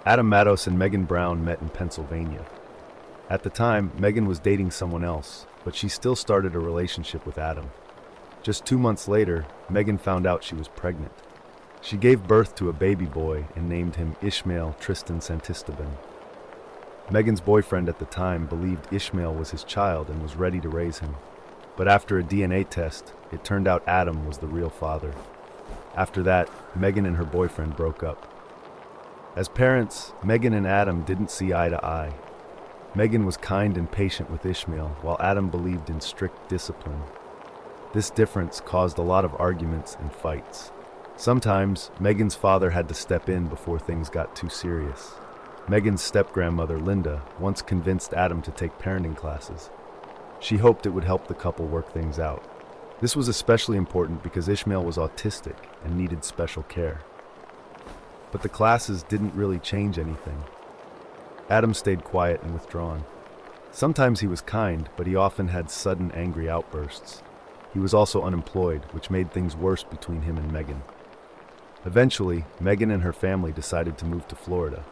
Adam Matos and Megan Brown met in Pennsylvania. At the time, Megan was dating someone else, but she still started a relationship with Adam. Just 2 months later, Megan found out she was pregnant. She gave birth to a baby boy and named him Ishmael Tristan Santisteban. Megan's boyfriend at the time believed Ishmael was his child and was ready to raise him. But after a DNA test, it turned out Adam was the real father. After that, Megan and her boyfriend broke up. As parents, Megan and Adam didn't see eye to eye. Megan was kind and patient with Ishmael, while Adam believed in strict discipline. This difference caused a lot of arguments and fights. Sometimes, Megan's father had to step in before things got too serious. Megan's step-grandmother, Linda, once convinced Adam to take parenting classes. She hoped it would help the couple work things out. This was especially important because Ishmael was autistic and needed special care. But the classes didn't really change anything. Adam stayed quiet and withdrawn. Sometimes he was kind, but he often had sudden angry outbursts. He was also unemployed, which made things worse between him and Megan. Eventually, Megan and her family decided to move to Florida.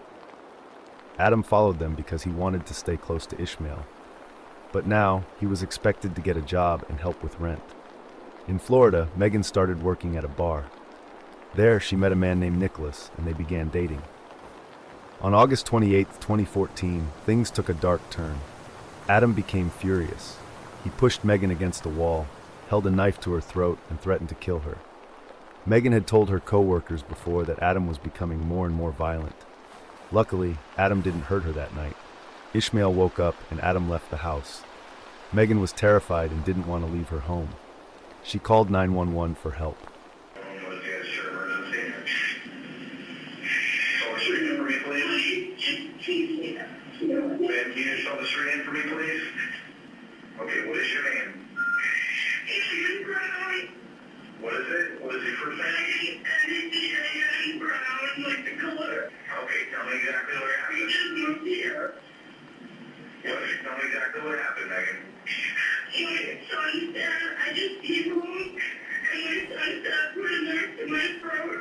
Adam followed them because he wanted to stay close to Ishmael. But now, he was expected to get a job and help with rent. In Florida, Megan started working at a bar. There, she met a man named Nicholas, and they began dating. On August 28, 2014, things took a dark turn. Adam became furious. He pushed Megan against a wall, held a knife to her throat, and threatened to kill her. Megan had told her co-workers before that Adam was becoming more and more violent. Luckily, Adam didn't hurt her that night. Ishmael woke up and Adam left the house. Megan was terrified and didn't want to leave her home. She called 911 for help. Can you spell the street name for me, please? Okay, what is your name? What is it? What is your first name? Brown, like the color. Okay, tell me exactly what happened. We just moved here. Tell me exactly what happened, Megan. My son's dead. I just came home, and my son stabbed my neck to my throat.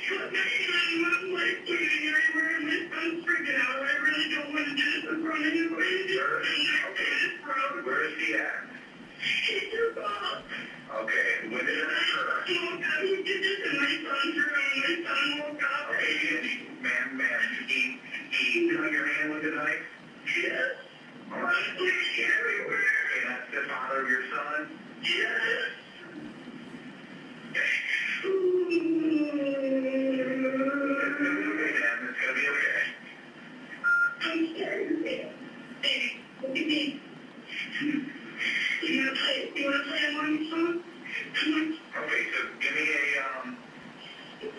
Cut my hand, I'm like bleeding everywhere, and my son's freaking out. I really don't want to do this in front of anybody. Okay, where is he at? He took off. Okay, when did it occur? He did this in my son's room. My son woke up. Okay, ma'am, he cut your hand with a knife? Yes. All right. Bleeding everywhere. Okay, that's the father of your son? Yes. Okay, ma'am, it's gonna be okay. I'm scared. Baby, what do you mean? You wanna play along song? Come on. Okay, so give me a,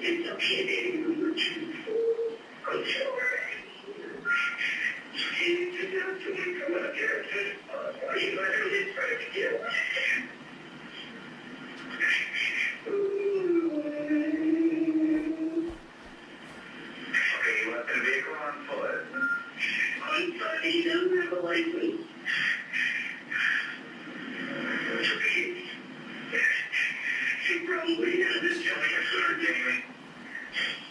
It's okay, baby. I'm sorry. Come up here. Are you literally trying to kill me? Okay, you left in a vehicle on foot. On foot, he doesn't have a license. She probably has his shirt, Jamie.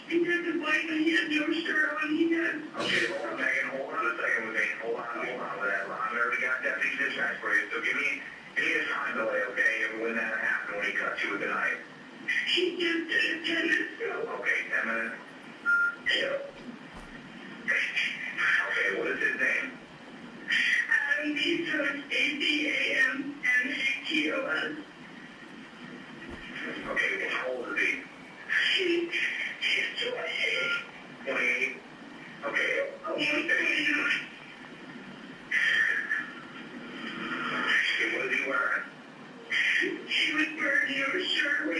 He had the bike and he had no shirt on. He had... Okay, hold on, Megan. Hold on a second with me. Hold on. Whatever. I already got deputy dispatch for you. So give me a time delay, okay? When that happened, when he cut you with the knife. He just did it 10 minutes ago. Okay, 10 minutes? Yeah. Okay, what is his name? Adam Matos, Adammatos. Okay, how old is he? He's 28. 28? Okay. Almost 29. Okay, what is he wearing? He was wearing no shirt with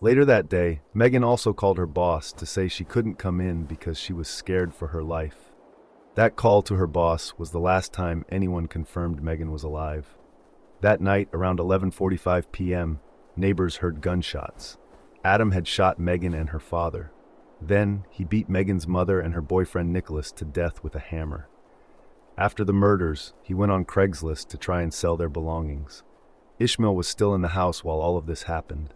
Later that day, Megan also called her boss to say she couldn't come in because she was scared for her life. That call to her boss was the last time anyone confirmed Megan was alive. That night, around 11:45 p.m., neighbors heard gunshots. Adam had shot Megan and her father. Then, he beat Megan's mother and her boyfriend Nicholas to death with a hammer. After the murders, he went on Craigslist to try and sell their belongings. Ishmael was still in the house while all of this happened.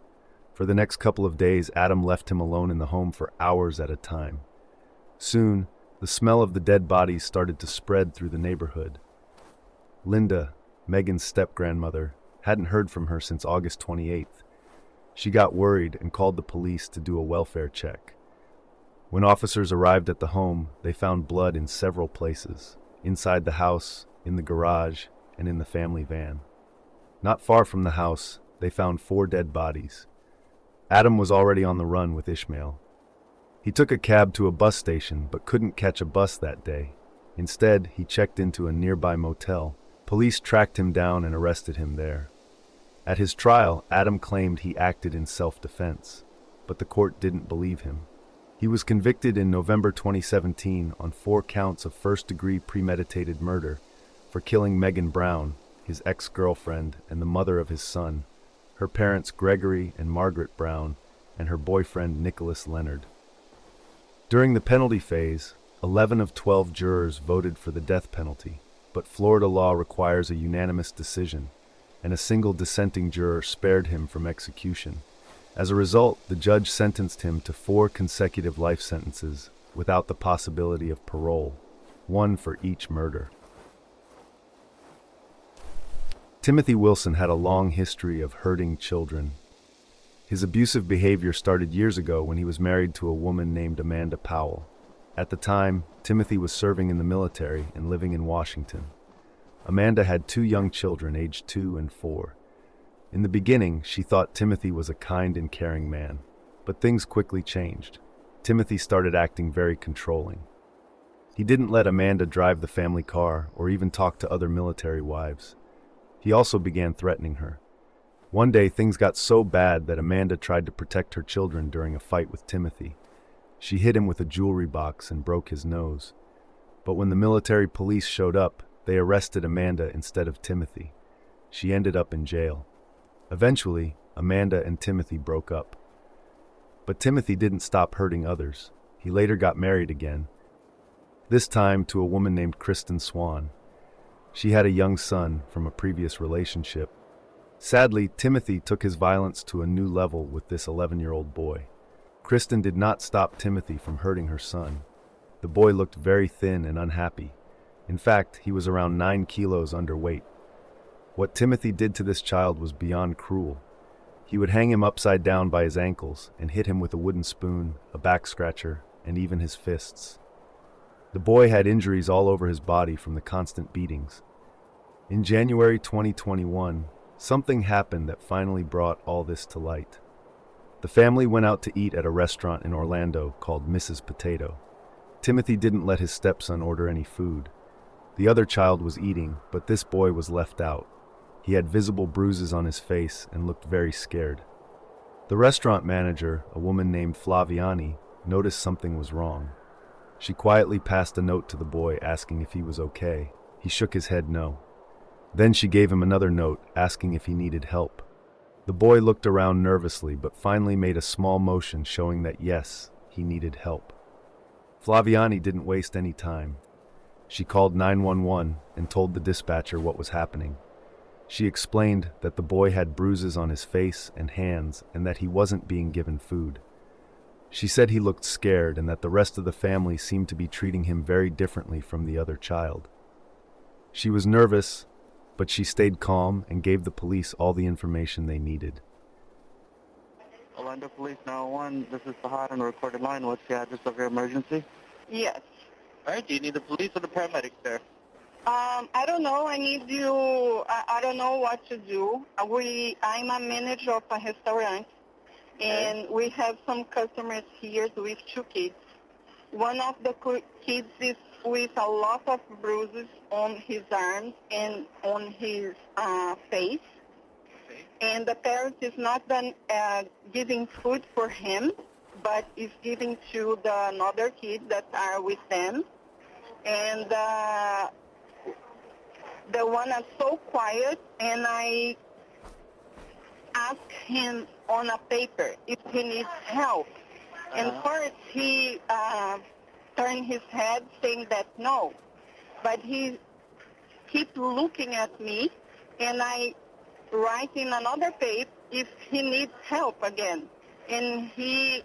For the next couple of days, Adam left him alone in the home for hours at a time. Soon, the smell of the dead bodies started to spread through the neighborhood. Linda, Megan's step-grandmother, hadn't heard from her since August 28th. She got worried and called the police to do a welfare check. When officers arrived at the home, they found blood in several places, inside the house, in the garage, and in the family van. Not far from the house, they found 4 dead bodies. Adam was already on the run with Ishmael. He took a cab to a bus station but couldn't catch a bus that day. Instead, he checked into a nearby motel. Police tracked him down and arrested him there. At his trial, Adam claimed he acted in self-defense, but the court didn't believe him. He was convicted in November 2017 on 4 counts of first-degree premeditated murder for killing Megan Brown, his ex-girlfriend and the mother of his son, her parents Gregory and Margaret Brown, and her boyfriend Nicholas Leonard. During the penalty phase, 11 of 12 jurors voted for the death penalty, but Florida law requires a unanimous decision, and a single dissenting juror spared him from execution. As a result, the judge sentenced him to 4 consecutive life sentences without the possibility of parole, 1 for each murder. Timothy Wilson had a long history of hurting children. His abusive behavior started years ago when he was married to a woman named Amanda Powell. At the time, Timothy was serving in the military and living in Washington. Amanda had 2 young children, aged 2 and 4. In the beginning, she thought Timothy was a kind and caring man, but things quickly changed. Timothy started acting very controlling. He didn't let Amanda drive the family car or even talk to other military wives. He also began threatening her. One day, things got so bad that Amanda tried to protect her children during a fight with Timothy. She hit him with a jewelry box and broke his nose. But when the military police showed up, they arrested Amanda instead of Timothy. She ended up in jail. Eventually, Amanda and Timothy broke up. But Timothy didn't stop hurting others. He later got married again, this time to a woman named Kristen Swan. She had a young son from a previous relationship. Sadly, Timothy took his violence to a new level with this 11-year-old boy. Kristen did not stop Timothy from hurting her son. The boy looked very thin and unhappy. In fact, he was around 9 kilos underweight. What Timothy did to this child was beyond cruel. He would hang him upside down by his ankles and hit him with a wooden spoon, a back scratcher, and even his fists. The boy had injuries all over his body from the constant beatings. In January 2021, something happened that finally brought all this to light. The family went out to eat at a restaurant in Orlando called Mrs. Potato. Timothy didn't let his stepson order any food. The other child was eating, but this boy was left out. He had visible bruises on his face and looked very scared. The restaurant manager, a woman named Flaviani, noticed something was wrong. She quietly passed a note to the boy asking if he was okay. He shook his head no. Then she gave him another note asking if he needed help. The boy looked around nervously but finally made a small motion showing that yes, he needed help. Flaviani didn't waste any time. She called 911 and told the dispatcher what was happening. She explained that the boy had bruises on his face and hands and that he wasn't being given food. She said he looked scared and that the rest of the family seemed to be treating him very differently from the other child. She was nervous, but she stayed calm and gave the police all the information they needed. Orlando Police 911, this is Fahad on the recorded line. What's the address of your emergency? Yes. All right, do you need the police or the paramedics there? I don't know. I need you. I don't know what to do. I'm a manager of a restaurant, and we have some customers here with 2 kids. One of the kids is with a lot of bruises on his arms and on his face. Okay. and the parent is not done giving food for him, but is giving to the another kids that are with them. And the one is so quiet, and I ask him on a paper if he needs help. And first he turned his head saying that no, but he keep looking at me, and I write in another page if he needs help again. And he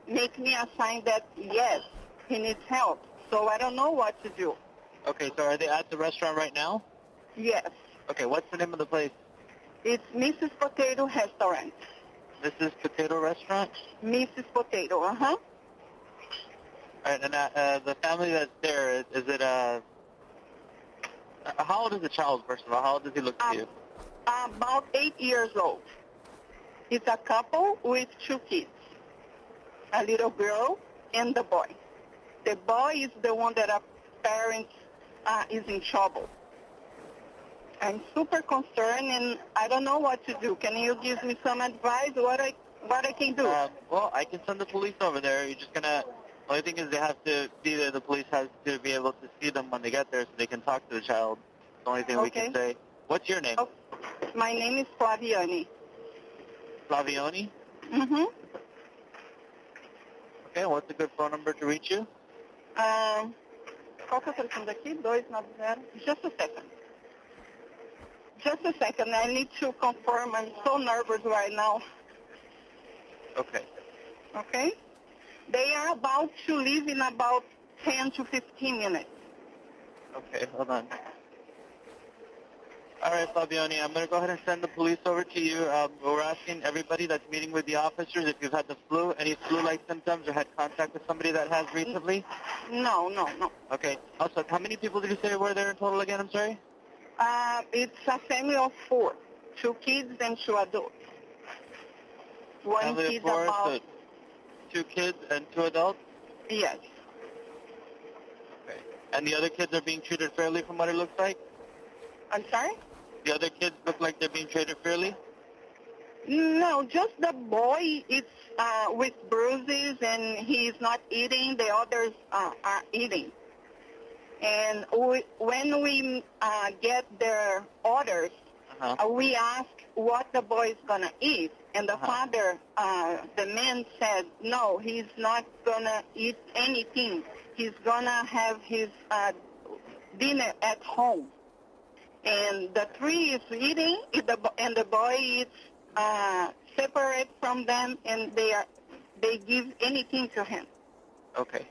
make me a sign that yes, he needs help. So I don't know what to do. Okay, so are they at the restaurant right now? Yes. Okay, what's the name of the place? It's Mrs. Potato Restaurant. Mrs. Potato Restaurant? Mrs. Potato, uh-huh. All right, and the family that's there, is it, how old is the child, first of all? How old does he look to you? About 8 years old. It's a couple with 2 kids, a little girl and the boy. The boy is the one that our parents is in trouble. I'm super concerned, and I don't know what to do. Can you give me some advice what I can do? Well, I can send the police over there. You're just gonna. Only thing is they have to be there. The police has to be able to see them when they get there, so they can talk to the child. It's the only thing we can say. What's your name? Oh, my name is Flaviani. Flavioni? Mm-hmm. Okay, what's a good phone number to reach you? Qual que é o telefone daqui? 290. Just a second. Just a second. I need to confirm. I'm so nervous right now. Okay. Okay? They are about to leave in about 10 to 15 minutes. Okay, hold on. All right, Fabiani, I'm going to go ahead and send the police over to you. We're asking everybody that's meeting with the officers if you've had the flu, any flu-like symptoms, or had contact with somebody that has recently? No. Okay. Also, how many people did you say were there in total again? I'm sorry? It's a family of 4, 2 kids and 2 adults. One Family kid of 4, about... so 2 kids and 2 adults? Yes. Okay. And the other kids are being treated fairly from what it looks like? I'm sorry? The other kids look like they're being treated fairly? No, just the boy is with bruises and he's not eating. The others are eating. And when we get their orders, we ask what the boy is going to eat. And the father, the man said, no, he's not going to eat anything. He's going to have his dinner at home. And the 3 is eating, and the boy is separate from them, and they give anything to him. Okay.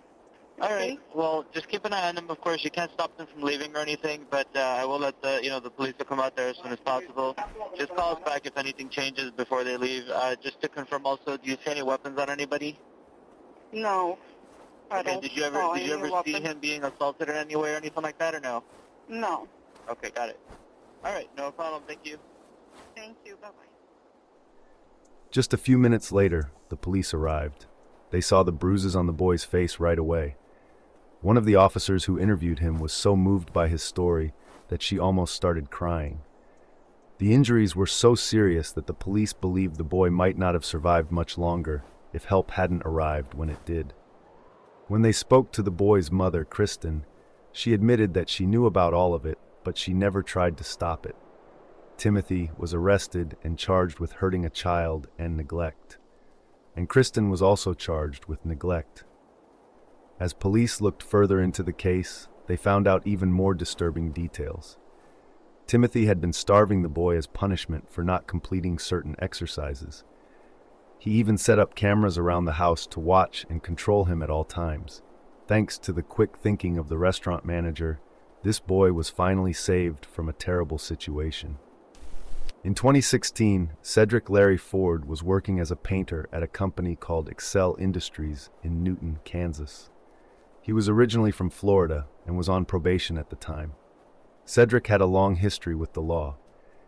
All right. Well, just keep an eye on them. Of course, you can't stop them from leaving or anything, but I will let the police will come out there as soon as possible. Just call us back if anything changes before they leave. Just to confirm, also, do you see any weapons on anybody? No. Okay. Did you ever see him being assaulted in any way or anything like that, or no? No. Okay, got it. All right, no problem. Thank you. Thank you. Bye-bye. Just a few minutes later, the police arrived. They saw the bruises on the boy's face right away. One of the officers who interviewed him was so moved by his story that she almost started crying. The injuries were so serious that the police believed the boy might not have survived much longer if help hadn't arrived when it did. When they spoke to the boy's mother, Kristen, she admitted that she knew about all of it, but she never tried to stop it. Timothy was arrested and charged with hurting a child and neglect. And Kristen was also charged with neglect. As police looked further into the case, they found out even more disturbing details. Timothy had been starving the boy as punishment for not completing certain exercises. He even set up cameras around the house to watch and control him at all times. Thanks to the quick thinking of the restaurant manager, this boy was finally saved from a terrible situation. In 2016, Cedric Larry Ford was working as a painter at a company called Excel Industries in Newton, Kansas. He was originally from Florida and was on probation at the time. Cedric had a long history with the law.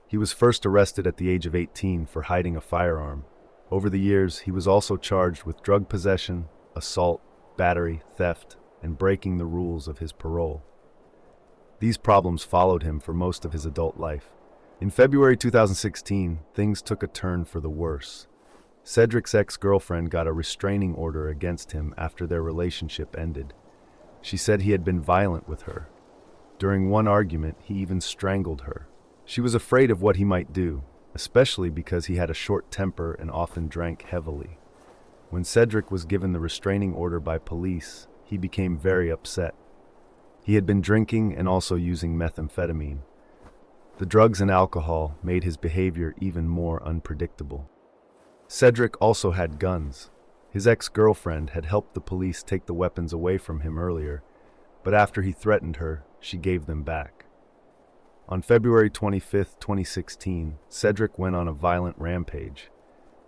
He was first arrested at the age of 18 for hiding a firearm. Over the years, he was also charged with drug possession, assault, battery, theft, and breaking the rules of his parole. These problems followed him for most of his adult life. In February 2016, things took a turn for the worse. Cedric's ex-girlfriend got a restraining order against him after their relationship ended. She said he had been violent with her. During one argument, he even strangled her. She was afraid of what he might do, especially because he had a short temper and often drank heavily. When Cedric was given the restraining order by police, he became very upset. He had been drinking and also using methamphetamine. The drugs and alcohol made his behavior even more unpredictable. Cedric also had guns. His ex-girlfriend had helped the police take the weapons away from him earlier, but after he threatened her, she gave them back. On February 25, 2016, Cedric went on a violent rampage.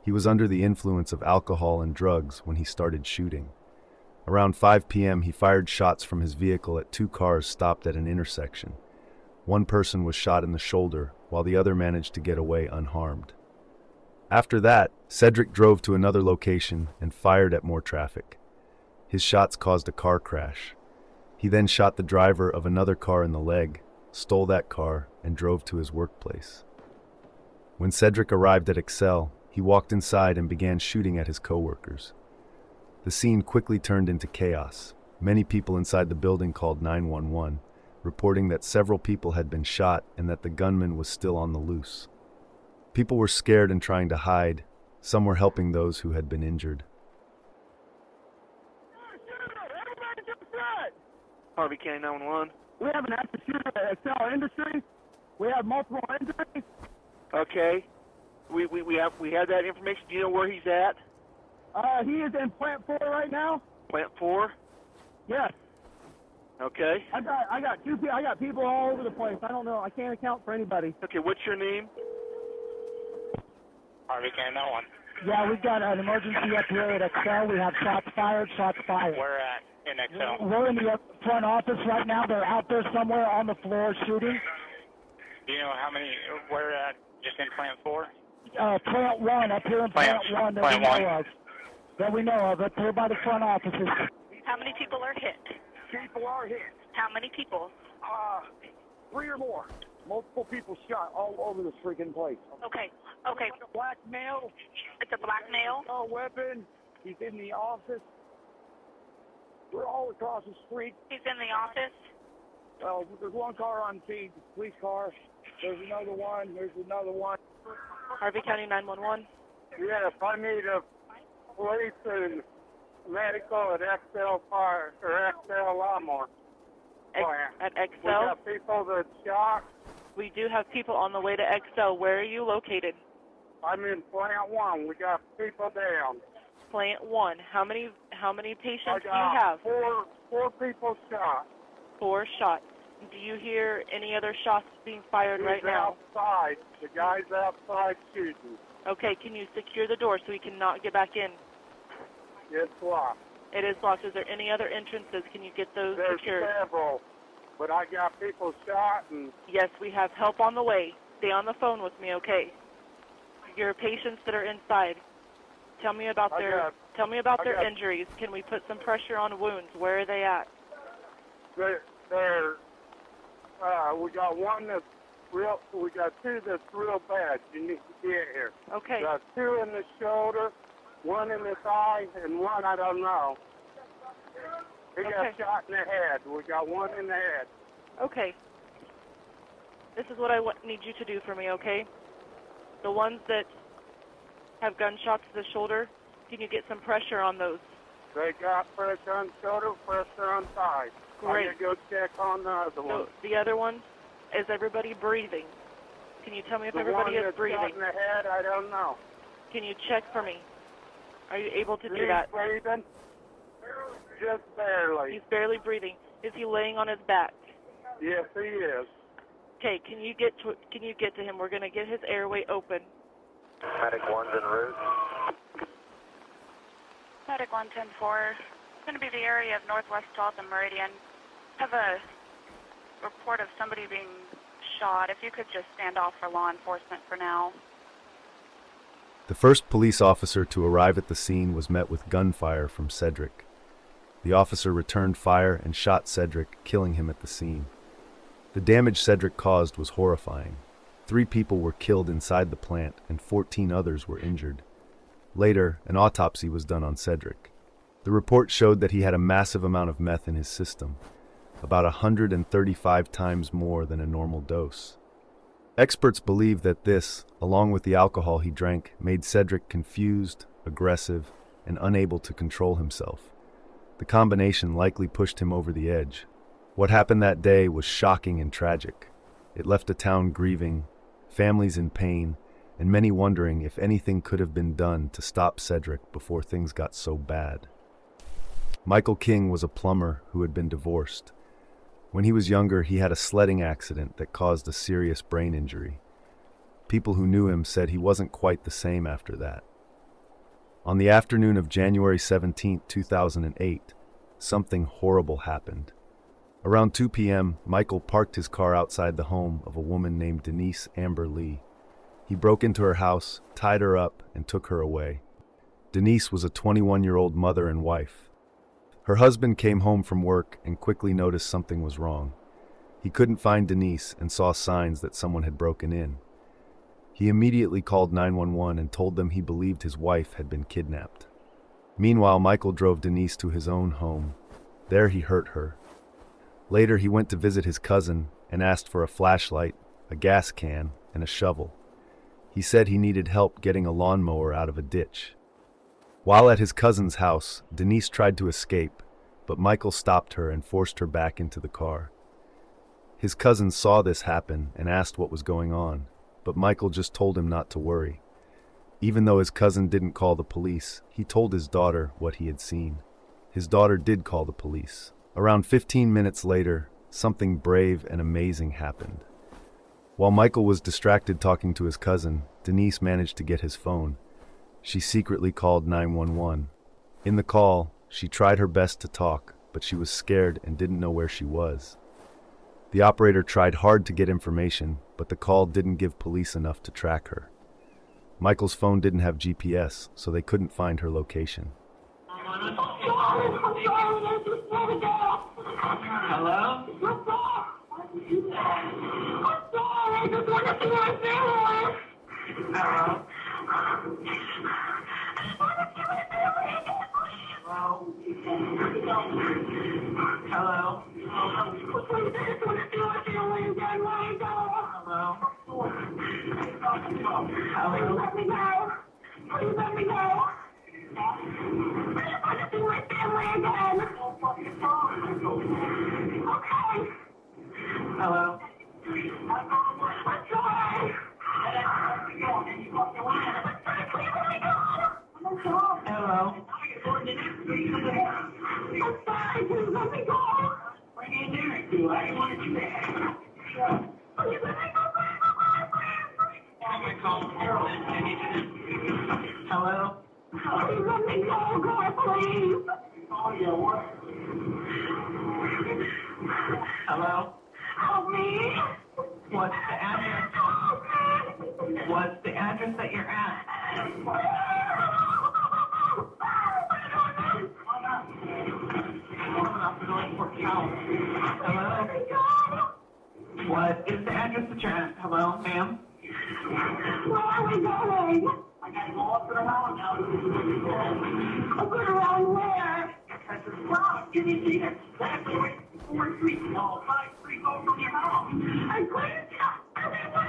He was under the influence of alcohol and drugs when he started shooting. Around 5 p.m., he fired shots from his vehicle at 2 cars stopped at an intersection. One person was shot in the shoulder, while the other managed to get away unharmed. After that, Cedric drove to another location and fired at more traffic. His shots caused a car crash. He then shot the driver of another car in the leg, stole that car, and drove to his workplace. When Cedric arrived at Excel, he walked inside and began shooting at his coworkers. The scene quickly turned into chaos. Many people inside the building called 911, reporting that several people had been shot and that the gunman was still on the loose. People were scared and trying to hide. Some were helping those who had been injured. Harvey County 911. We have an active shooter at Excel Industries. We have multiple injuries. Okay. We have that information. Do you know where he's at? He is in Plant 4 right now. Plant 4? Yes. Okay. I got people all over the place. I don't know. I can't account for anybody. Okay, what's your name? Harvey County 911. Yeah, we've got an emergency up here at Excel. We have shots fired. Where at in Excel? We're in the front office right now. They're out there somewhere on the floor shooting. Do you know how many, where at, just in Plant 4? Plant 1, up here in Plant 1 that we know of, up here by the front offices. How many people are hit? People are hit. How many people? 3 or more. Multiple people shot all over this freaking place. Okay. A black male. It's a black male? A weapon. He's in the office. We're all across the street. He's in the office? Well, there's one car on scene, police car. There's another one. Harvey County 911? Yes, I need a police and medical at XL Fire, or XL Lawnmower. At We Excel? got people that shot. We do have people on the way to Excel. Where are you located? I'm in Plant 1. We got people down. Plant 1. How many patients do you I have? got four people shot. 4 shots. Do you hear any other shots being fired right now? Outside. The guy's outside shooting. Okay, can you secure the door so we cannot get back in? It's locked. It is locked. Is there any other entrances? Can you get those There's secured? several, but I got people shot and Yes, we have help on the way. Stay on the phone with me, okay? Your patients that are inside. Tell me about their injuries. Can we put some pressure on wounds? Where are they at? we got one that's real. We got 2 that's real bad. You need to get here. Okay. We got 2 in the shoulder, 1 in the thigh, and 1 I don't know. He got shot in the head. We got 1 in the head. Okay. This is what I need you to do for me, okay? The ones that have gunshots to the shoulder, can you get some pressure on those? They got pressure on shoulder, pressure on thigh. Great. I'm going to go check on the other one. So the other one, is everybody breathing? Can you tell me if everybody is breathing? The one that's shot in the head, I don't know. Can you check for me? Are you able to do He's that? breathing. Just barely. He's barely breathing. Is he laying on his back? Yes, he is. Okay, can you get to him? We're going to get his airway open. Medic 1's en route. Medic 110-4. It's going to be the area of Northwest 12th and Meridian. I have a report of somebody being shot. If you could just stand off for law enforcement for now. The first police officer to arrive at the scene was met with gunfire from Cedric. The officer returned fire and shot Cedric, killing him at the scene. The damage Cedric caused was horrifying. 3 people were killed inside the plant and 14 others were injured. Later, an autopsy was done on Cedric. The report showed that he had a massive amount of meth in his system, about 135 times more than a normal dose. Experts believe that this, along with the alcohol he drank, made Cedric confused, aggressive, and unable to control himself. The combination likely pushed him over the edge. What happened that day was shocking and tragic. It left a town grieving, families in pain, and many wondering if anything could have been done to stop Cedric before things got so bad. Michael King was a plumber who had been divorced. When he was younger, he had a sledding accident that caused a serious brain injury. People who knew him said he wasn't quite the same after that. On the afternoon of January 17, 2008, something horrible happened. Around 2 p.m., Michael parked his car outside the home of a woman named Denise Amber Lee. He broke into her house, tied her up, and took her away. Denise was a 21-year-old mother and wife. Her husband came home from work and quickly noticed something was wrong. He couldn't find Denise and saw signs that someone had broken in. He immediately called 911 and told them he believed his wife had been kidnapped. Meanwhile, Michael drove Denise to his own home. There he hurt her. Later, he went to visit his cousin and asked for a flashlight, a gas can, and a shovel. He said he needed help getting a lawnmower out of a ditch. While at his cousin's house, Denise tried to escape, but Michael stopped her and forced her back into the car. His cousin saw this happen and asked what was going on, but Michael just told him not to worry. Even though his cousin didn't call the police, he told his daughter what he had seen. His daughter did call the police. Around 15 minutes later, something brave and amazing happened. While Michael was distracted talking to his cousin, Denise managed to get his phone. She secretly called 911. In the call, she tried her best to talk, but she was scared and didn't know where she was. The operator tried hard to get information, but the call didn't give police enough to track her. Michael's phone didn't have GPS, so they couldn't find her location. Hello? Hello? Let me go. Please let me go. I want to see my family again. Okay. Hello? I'm sorry. Hello? I'm sorry. Please let me go. What are you doing? I want you back. Please let me go. Hello? Please let me go, God, please. Oh, yeah, what? Hello? Help me. What's the address? What's the address that you're at? Hello? What is the address that you're at? Hello, ma'am? Where are we going? I gotta go up to the mountain now. Up and around where? Wow, you need to see that. That's 4 streets, no, 5 streets over from your house. I couldn't everywhere.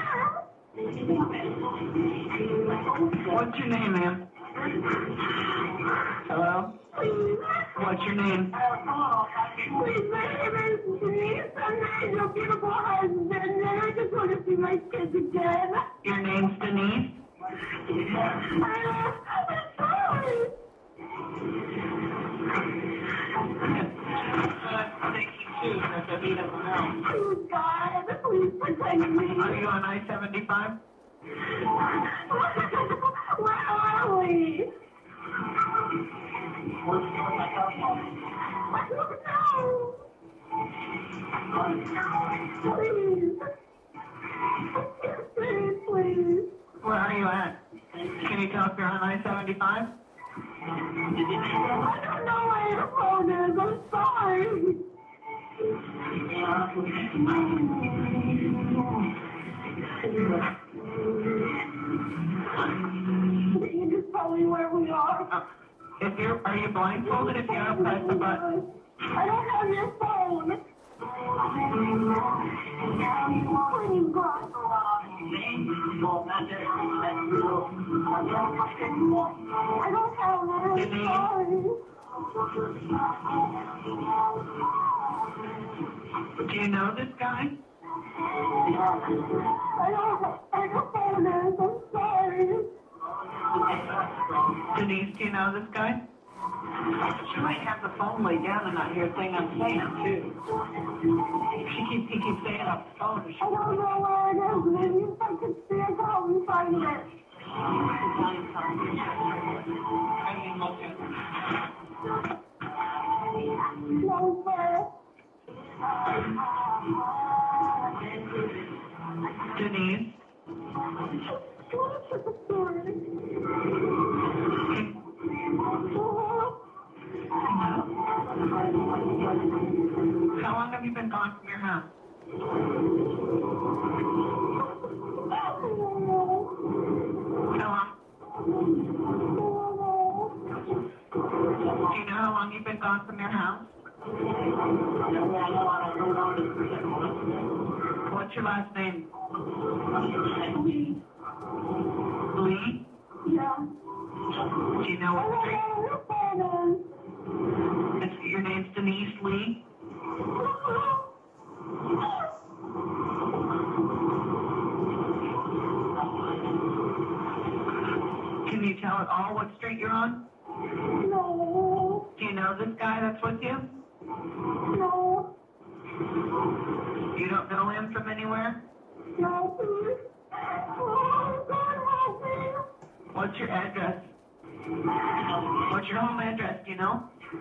What's your name, ma'am? Hello? Please. What's your name? Please, my name is Denise. I'm your beautiful husband, and I just want to see my kids again. Your name's Denise? I'm sorry. Please, God, please protect me. Are you on I-75? Where are we? Please. Please. Where are you at? Can you tell if you're on I-75? I don't know where your phone is. I'm sorry. Are you blindfolded if you don't press the button? I don't have your phone. Please, God. I don't have it. Sorry. Do you know this guy? I don't know this. I'm sorry. Denise, do you know this guy? She might have the phone laid down and not hear a thing I'm saying, too. He keeps saying on the phone. I don't know where it is. Maybe if I could see it, I'll find it. No, sir. Denise? What's the story? How long have you been gone from your house? How long? Do you know how long you've been gone from your house? What's your last name? Lee. Lee? Yeah. Do you know what street? Your name's Denise Lee? Can you tell at all what street you're on? No. Do you know this guy that's with you? No. You don't know him from anywhere? No, please. Oh, God, help me. What's your address? What's your home address, do you know? I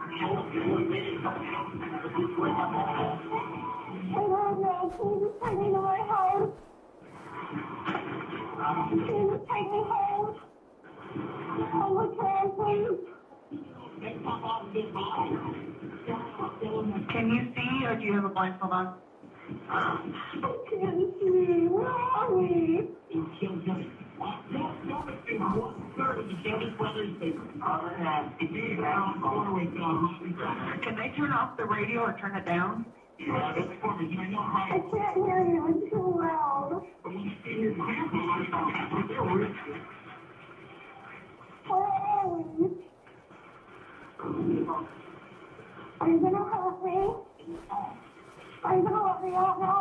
don't know. Please take me to my house. Please take me home. Oh, my God, please. Can you see, or do you have a blindfold on? I can't see. Where are we? Can they turn off the radio or turn it down? I can't hear you. It's too loud. Where are we? Are you gonna help me? Are you gonna let me out now?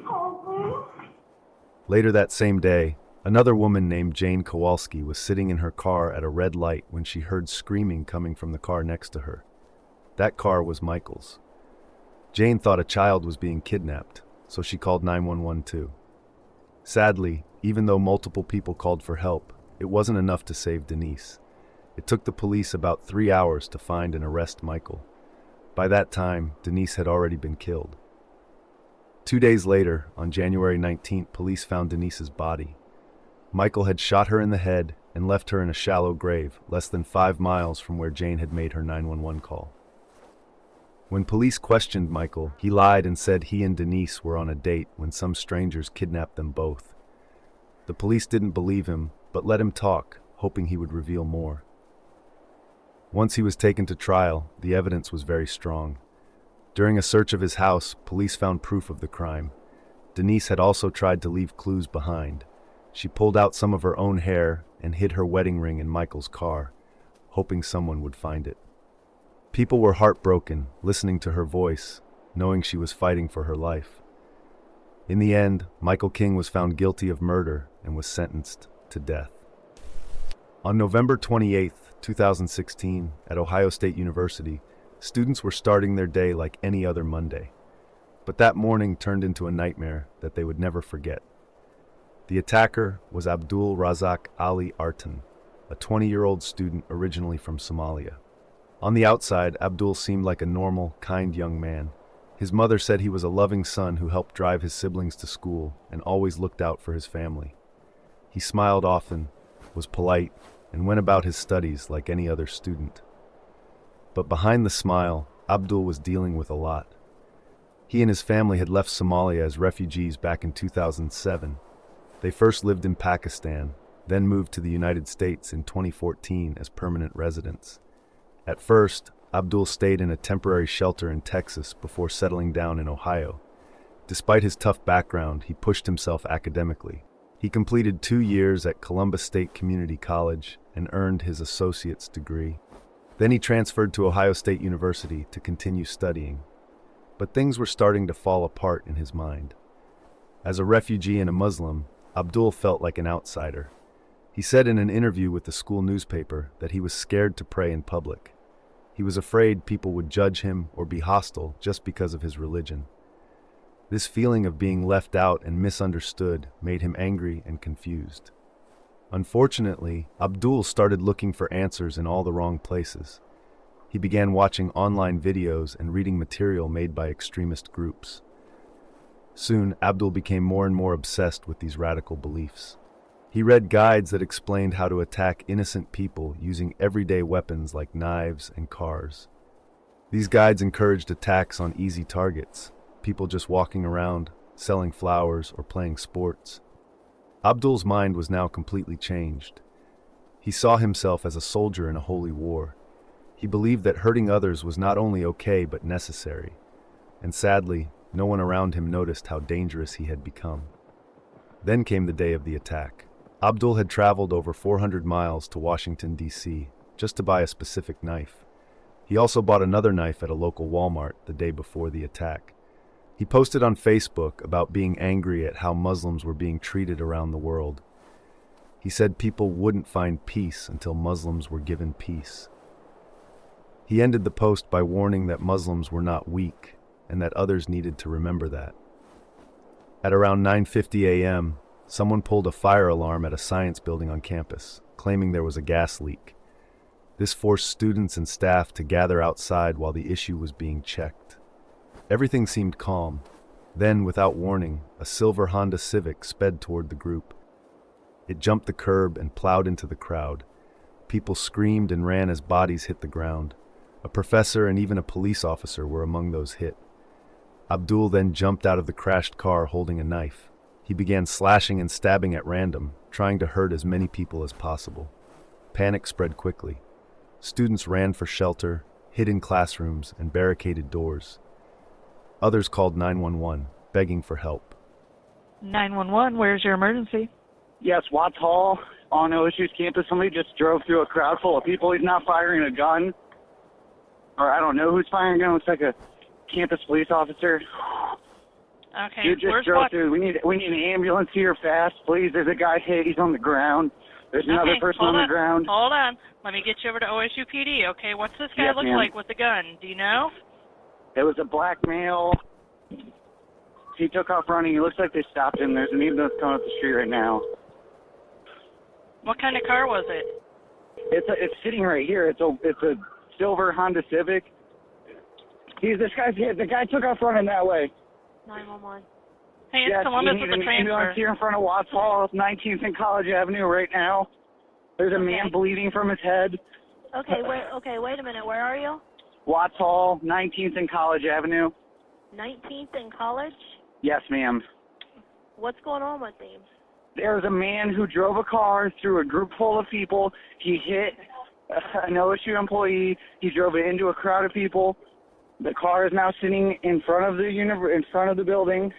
Help me. Later that same day, another woman named Jane Kowalski was sitting in her car at a red light when she heard screaming coming from the car next to her. That car was Michael's. Jane thought a child was being kidnapped, so she called 911 too. Sadly, even though multiple people called for help, it wasn't enough to save Denise. It took the police about 3 hours to find and arrest Michael. By that time, Denise had already been killed. 2 days later, on January 19th, police found Denise's body. Michael had shot her in the head and left her in a shallow grave, less than 5 miles from where Jane had made her 911 call. When police questioned Michael, he lied and said he and Denise were on a date when some strangers kidnapped them both. The police didn't believe him, but let him talk, hoping he would reveal more. Once he was taken to trial, the evidence was very strong. During a search of his house, police found proof of the crime. Denise had also tried to leave clues behind. She pulled out some of her own hair and hid her wedding ring in Michael's car, hoping someone would find it. People were heartbroken, listening to her voice, knowing she was fighting for her life. In the end, Michael King was found guilty of murder and was sentenced to death. On November 28, 2016, at Ohio State University, students were starting their day like any other Monday. But that morning turned into a nightmare that they would never forget. The attacker was Abdul Razak Ali Artan, a 20-year-old student originally from Somalia. On the outside, Abdul seemed like a normal, kind young man. His mother said he was a loving son who helped drive his siblings to school and always looked out for his family. He smiled often, was polite, and went about his studies like any other student. But behind the smile, Abdul was dealing with a lot. He and his family had left Somalia as refugees back in 2007. They first lived in Pakistan, then moved to the United States in 2014 as permanent residents. At first, Abdul stayed in a temporary shelter in Texas before settling down in Ohio. Despite his tough background, he pushed himself academically. He completed 2 years at Columbus State Community College and earned his associate's degree. Then he transferred to Ohio State University to continue studying. But things were starting to fall apart in his mind. As a refugee and a Muslim, Abdul felt like an outsider. He said in an interview with the school newspaper that he was scared to pray in public. He was afraid people would judge him or be hostile just because of his religion. This feeling of being left out and misunderstood made him angry and confused. Unfortunately, Abdul started looking for answers in all the wrong places. He began watching online videos and reading material made by extremist groups. Soon, Abdul became more and more obsessed with these radical beliefs. He read guides that explained how to attack innocent people using everyday weapons like knives and cars. These guides encouraged attacks on easy targets, people just walking around, selling flowers, or playing sports. Abdul's mind was now completely changed. He saw himself as a soldier in a holy war. He believed that hurting others was not only okay but necessary. And sadly, no one around him noticed how dangerous he had become. Then came the day of the attack. Abdul had traveled over 400 miles to Washington, D.C., just to buy a specific knife. He also bought another knife at a local Walmart the day before the attack. He posted on Facebook about being angry at how Muslims were being treated around the world. He said people wouldn't find peace until Muslims were given peace. He ended the post by warning that Muslims were not weak and that others needed to remember that. At around 9:50 a.m., someone pulled a fire alarm at a science building on campus, claiming there was a gas leak. This forced students and staff to gather outside while the issue was being checked. Everything seemed calm. Then, without warning, a silver Honda Civic sped toward the group. It jumped the curb and plowed into the crowd. People screamed and ran as bodies hit the ground. A professor and even a police officer were among those hit. Abdul then jumped out of the crashed car holding a knife. He began slashing and stabbing at random, trying to hurt as many people as possible. Panic spread quickly. Students ran for shelter, hid in classrooms, and barricaded doors. Others called 911, begging for help. 911, where's your emergency? Yes, Watts Hall on OSU's campus. Somebody just drove through a crowd full of people. He's not firing a gun. Or I don't know who's firing a gun. Looks like a campus police officer. Okay, Dude just drove through. We need an ambulance here fast, please. There's a guy hit. He's on the ground. There's another person on the ground. Hold on. Let me get you over to OSU PD, okay? What's this guy look like with the gun? Do you know? It was a black male. He took off running. He looks like they stopped him. There's an ambulance coming up the street right now. What kind of car was it? It's sitting right here. It's a silver Honda Civic. The guy took off running that way. 911. Hey, it's Columbus with the transfer. Ambulance here in front of Watts Hall, 19th and College Avenue right now. There's a man bleeding from his head. Okay, wait a minute. Where are you? Watts Hall, 19th and College Avenue. 19th and College? Yes, ma'am. What's going on with him? There's a man who drove a car through a group full of people. He hit an OSU employee. He drove it into a crowd of people. The car is now sitting in front of the building.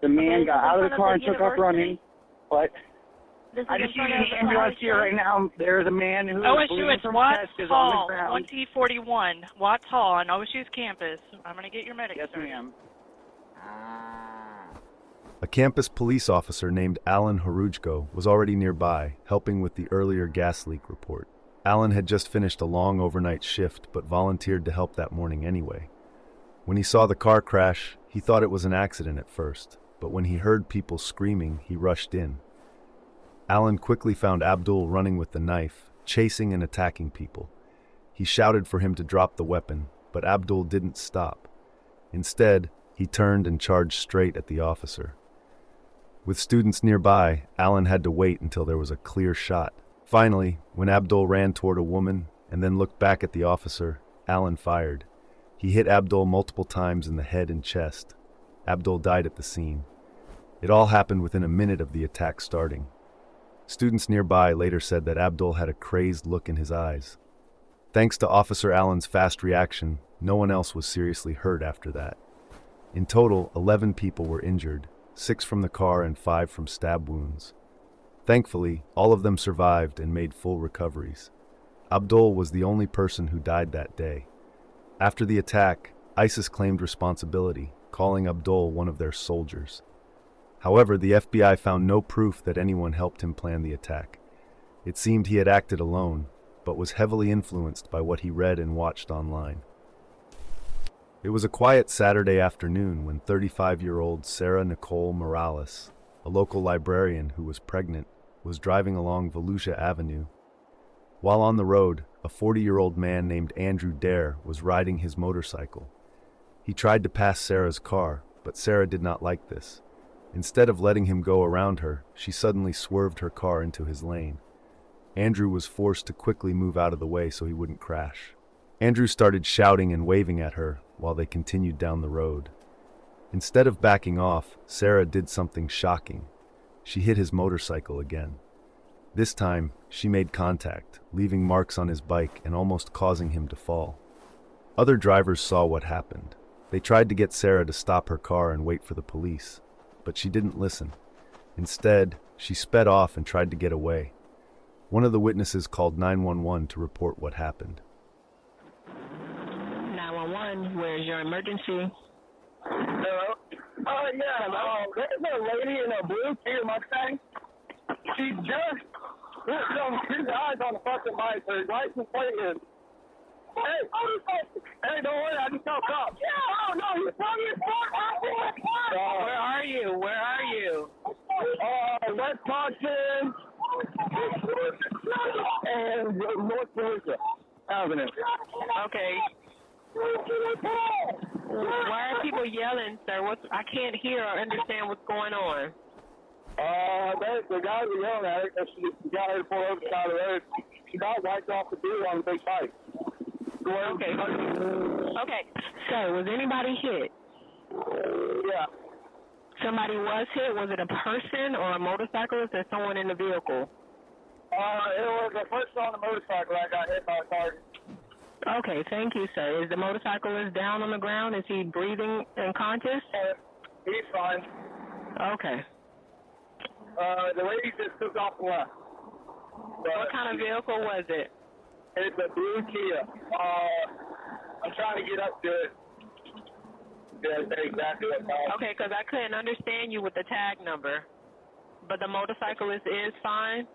The man got out of the car and took off running. But I just need an ambulance here right now. There's a man who OSU, it's Watts Hall, 2041. Watts Hall on OSU's campus. I'm going to get your medic. Yes, ma'am. A campus police officer named Alan Harujko was already nearby, helping with the earlier gas leak report. Alan had just finished a long overnight shift, but volunteered to help that morning anyway. When he saw the car crash, he thought it was an accident at first, but when he heard people screaming, he rushed in. Alan quickly found Abdul running with the knife, chasing and attacking people. He shouted for him to drop the weapon, but Abdul didn't stop. Instead, he turned and charged straight at the officer. With students nearby, Alan had to wait until there was a clear shot. Finally, when Abdul ran toward a woman and then looked back at the officer, Alan fired. He hit Abdul multiple times in the head and chest. Abdul died at the scene. It all happened within a minute of the attack starting. Students nearby later said that Abdul had a crazed look in his eyes. Thanks to Officer Allen's fast reaction, no one else was seriously hurt after that. In total, 11 people were injured, 6 from the car and 5 from stab wounds. Thankfully, all of them survived and made full recoveries. Abdul was the only person who died that day. After the attack, ISIS claimed responsibility, calling Abdul one of their soldiers. However, the FBI found no proof that anyone helped him plan the attack. It seemed he had acted alone, but was heavily influenced by what he read and watched online. It was a quiet Saturday afternoon when 35-year-old Sarah Nicole Morales, a local librarian who was pregnant, was driving along Volusia Avenue. While on the road, a 40-year-old man named Andrew Dare was riding his motorcycle. He tried to pass Sarah's car, but Sarah did not like this. Instead of letting him go around her, she suddenly swerved her car into his lane. Andrew was forced to quickly move out of the way so he wouldn't crash. Andrew started shouting and waving at her while they continued down the road. Instead of backing off, Sarah did something shocking. She hit his motorcycle again. This time, she made contact, leaving marks on his bike and almost causing him to fall. Other drivers saw what happened. They tried to get Sarah to stop her car and wait for the police, but she didn't listen. Instead, she sped off and tried to get away. One of the witnesses called 911 to report what happened. 911, where's your emergency? Hello? Yeah, there's a lady in a blue Kia Mustang. She just put his eyes on the fucking bike. Her license plate is. Hey, don't worry, I just got cops. Yeah, no, he's probably his Where are you? Where are you? West Boston and North Volusia Avenue. Okay. Why are people yelling, sir? I can't hear or understand what's going on. The guys were yelling at her because she got her to pull over the side of the road. She got wiped off the deal on the big bike. Okay. Okay. So, was anybody hit? Yeah. Somebody was hit? Was it a person or a motorcyclist or someone in the vehicle? It was a person on the motorcycle that got hit by a car. Okay, thank you, sir. Is the motorcyclist down on the ground? Is he breathing and conscious? He's fine. Okay. The lady just took off the left. What kind of vehicle was it? It's a blue Kia. I'm trying to get up to it. Yeah, say exactly what time. Okay, because I couldn't understand you with the tag number. But the motorcyclist is fine?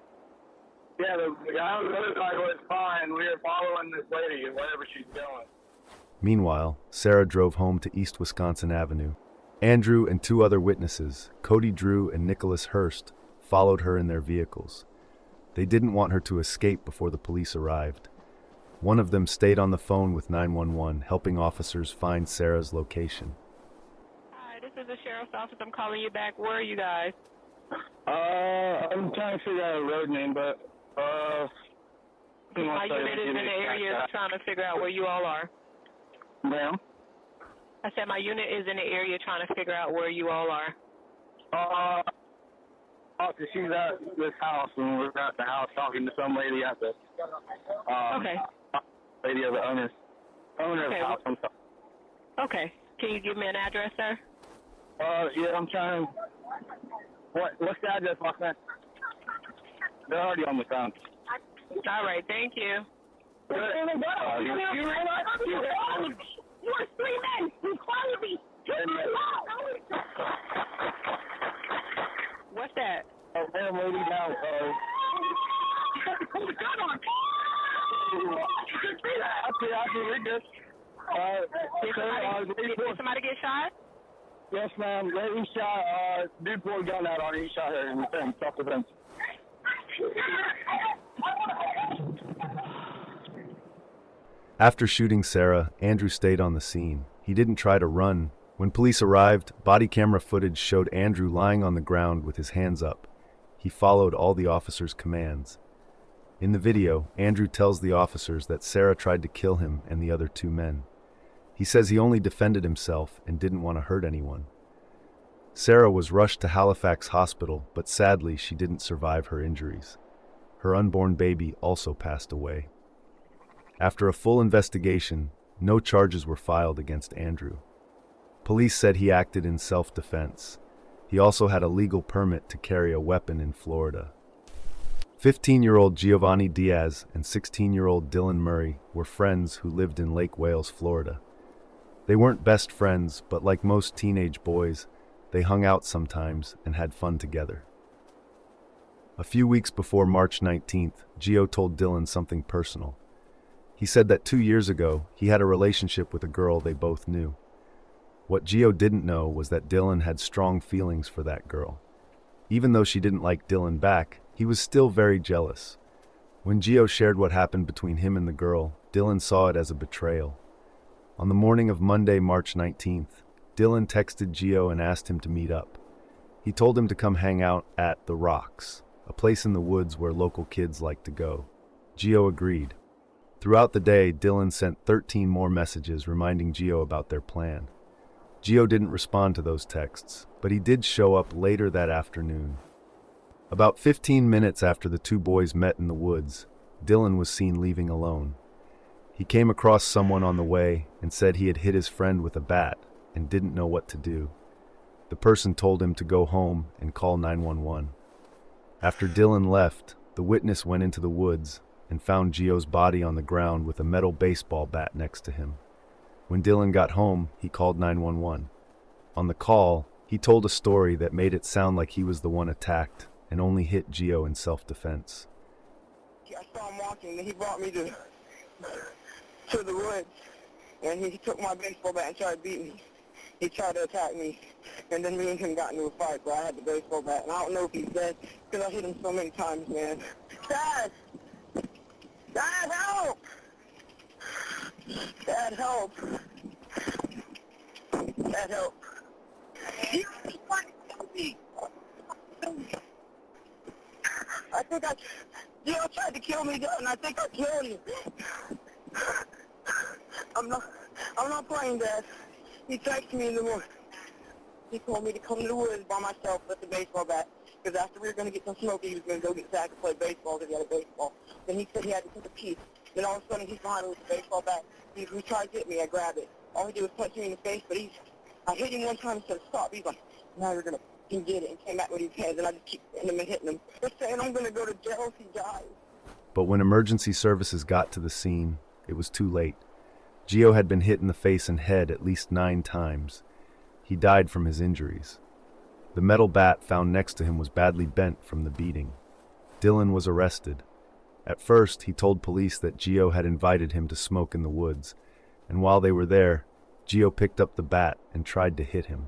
Yeah, the guy on the motorcycle is fine. We are following this lady and wherever she's going. Meanwhile, Sarah drove home to East Wisconsin Avenue. Andrew and 2 other witnesses, Cody Drew and Nicholas Hurst, followed her in their vehicles. They didn't want her to escape before the police arrived. One of them stayed on the phone with 911, helping officers find Sarah's location. Hi, this is the sheriff's office. I'm calling you back. Where are you guys? I'm trying to figure out a road name, but, my unit is in the area trying to figure out where you all are. Ma'am? I said my unit is in the area trying to figure out where you all are. She's at this house, and we're at the house talking to some lady at the, okay. Lady of the owner of the house. Okay. Can you give me an address, sir? Yeah, I'm trying. What's the address, my friend? They're already on the phone. All right, thank you. You are 3 men. You followed me. What's that? Oh, damn, lady, now, Pull the gun on. we're good. Did somebody get shot? Yes, ma'am. Lady shot, dude pulled a gun out on her. He shot her in the thing, self-defense. After shooting Sarah, Andrew stayed on the scene. He didn't try to run. When police arrived, body camera footage showed Andrew lying on the ground with his hands up. He followed all the officers' commands. In the video, Andrew tells the officers that Sarah tried to kill him and the other 2 men. He says he only defended himself and didn't want to hurt anyone. Sarah was rushed to Halifax Hospital, but sadly she didn't survive her injuries. Her unborn baby also passed away. After a full investigation, no charges were filed against Andrew. Police said he acted in self-defense. He also had a legal permit to carry a weapon in Florida. 15-year-old Giovanni Diaz and 16-year-old Dylan Murray were friends who lived in Lake Wales, Florida. They weren't best friends, but like most teenage boys, they hung out sometimes and had fun together. A few weeks before March 19th, Gio told Dylan something personal. He said that 2 years ago, he had a relationship with a girl they both knew. What Gio didn't know was that Dylan had strong feelings for that girl. Even though she didn't like Dylan back, he was still very jealous. When Gio shared what happened between him and the girl, Dylan saw it as a betrayal. On the morning of Monday, March 19th, Dylan texted Gio and asked him to meet up. He told him to come hang out at The Rocks, a place in the woods where local kids like to go. Gio agreed. Throughout the day, Dylan sent 13 more messages reminding Gio about their plan. Gio didn't respond to those texts, but he did show up later that afternoon. About 15 minutes after the two boys met in the woods, Dylan was seen leaving alone. He came across someone on the way and said he had hit his friend with a bat and didn't know what to do. The person told him to go home and call 911. After Dylan left, the witness went into the woods and found Gio's body on the ground with a metal baseball bat next to him. When Dylan got home, he called 911. On the call, he told a story that made it sound like he was the one attacked and only hit Gio in self-defense. I saw him walking, and he brought me to the woods, and he took my baseball bat and tried to beat me. He tried to attack me, and then me and him got into a fight, but I had the baseball bat, and I don't know if he's dead, because I hit him so many times, man. Dad! Dad, help! Dad, help! Dad, help! I think Gio tried to kill me, and I think I killed him. I'm not playing, Dad. He texted me in the morning. He told me to come to the woods by myself with the baseball bat, because after we were going to get some smoke, he was going to go get Zach and play baseball because he had a baseball. Then he said he had to take a piece. Then all of a sudden, he's behind me with the baseball bat. He tried to hit me. I grabbed it. All he did was punch me in the face, but I hit him one time and said, stop. He's like, now you're going to get it, and came back with his hands, and I just keep hitting him and hitting him. They're saying I'm going to go to jail if he dies. But when emergency services got to the scene, it was too late. Gio had been hit in the face and head at least 9 times. He died from his injuries. The metal bat found next to him was badly bent from the beating. Dylan was arrested. At first, he told police that Gio had invited him to smoke in the woods, and while they were there, Gio picked up the bat and tried to hit him.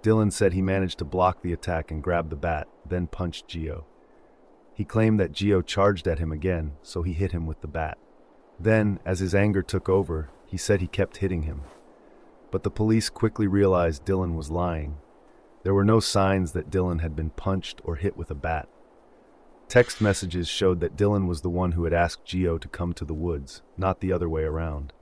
Dylan said he managed to block the attack and grab the bat, then punched Gio. He claimed that Gio charged at him again, so he hit him with the bat. Then, as his anger took over, he said he kept hitting him. But the police quickly realized Dylan was lying. There were no signs that Dylan had been punched or hit with a bat. Text messages showed that Dylan was the one who had asked Gio to come to the woods, not the other way around.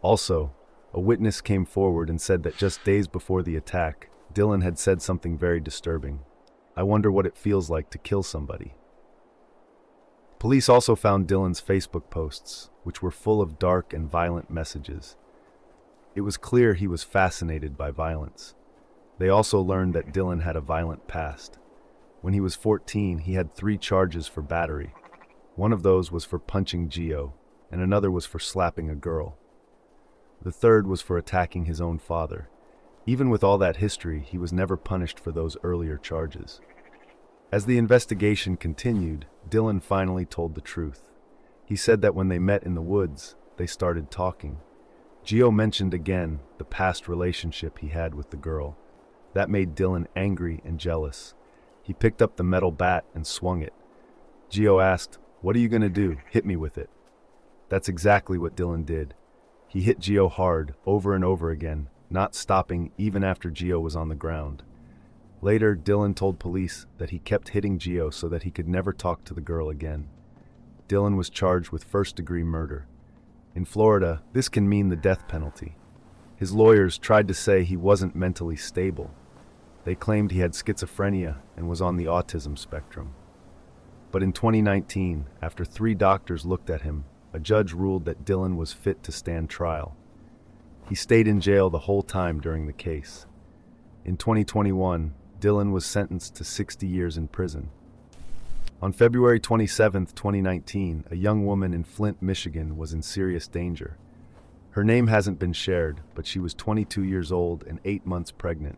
Also, a witness came forward and said that just days before the attack, Dylan had said something very disturbing. I wonder what it feels like to kill somebody. Police also found Dylan's Facebook posts, which were full of dark and violent messages. It was clear he was fascinated by violence. They also learned that Dylan had a violent past. When he was 14, he had 3 charges for battery. One of those was for punching Gio, and another was for slapping a girl. The third was for attacking his own father. Even with all that history, he was never punished for those earlier charges. As the investigation continued, Dylan finally told the truth. He said that when they met in the woods, they started talking. Gio mentioned again the past relationship he had with the girl. That made Dylan angry and jealous. He picked up the metal bat and swung it. Gio asked, "What are you going to do? Hit me with it." That's exactly what Dylan did. He hit Gio hard, over and over again, not stopping even after Gio was on the ground. Later, Dylan told police that he kept hitting Gio so that he could never talk to the girl again. Dylan was charged with first-degree murder. In Florida, this can mean the death penalty. His lawyers tried to say he wasn't mentally stable. They claimed he had schizophrenia and was on the autism spectrum. But in 2019, after 3 doctors looked at him, a judge ruled that Dylan was fit to stand trial. He stayed in jail the whole time during the case. In 2021, Dylan was sentenced to 60 years in prison. On February 27, 2019, a young woman in Flint, Michigan was in serious danger. Her name hasn't been shared, but she was 22 years old and 8 months pregnant.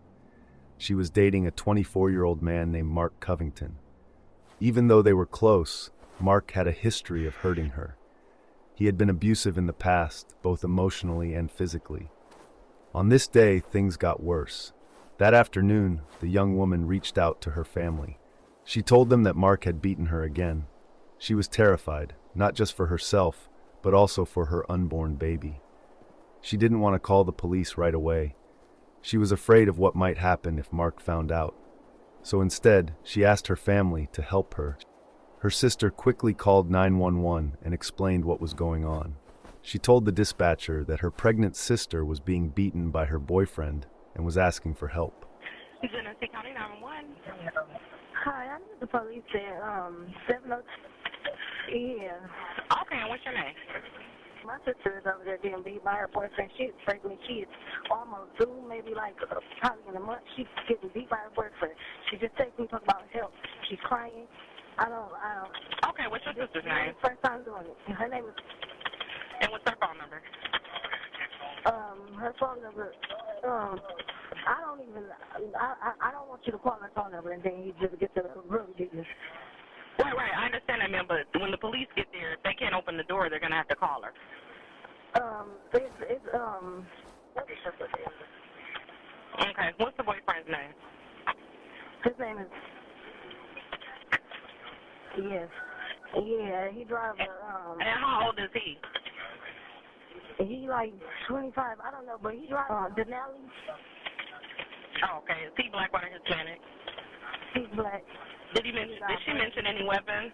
She was dating a 24-year-old man named Mark Covington. Even though they were close, Mark had a history of hurting her. He had been abusive in the past, both emotionally and physically. On this day, things got worse. That afternoon, the young woman reached out to her family. She told them that Mark had beaten her again. She was terrified, not just for herself, but also for her unborn baby. She didn't want to call the police right away. She was afraid of what might happen if Mark found out. So instead, she asked her family to help her. Her sister quickly called 911 and explained what was going on. She told the dispatcher that her pregnant sister was being beaten by her boyfriend and was asking for help. Genesee County 911. Hi, I need the police at 702. Yeah. Okay, and what's your name? My sister is over there being beat by her boyfriend. She's pregnant. She is almost due, maybe like probably in a month. She's getting beat by her boyfriend. She just texted me talking about help. She's crying. I don't. Okay, what's your sister's name? First time doing it. Her name is. And what's her phone number? Her phone number. I don't even. I don't want you to call her phone number and then you just get to the room, get you. Right, I understand that, ma'am, but when the police get there, if they can't open the door, they're going to have to call her. Okay, what's the boyfriend's name? His name is, yes. Yeah, he drives And how old is he? He like 25, I don't know, but he drives Denali. Oh, okay. Is he black, white, or Hispanic? He's black. Did she mention any weapons?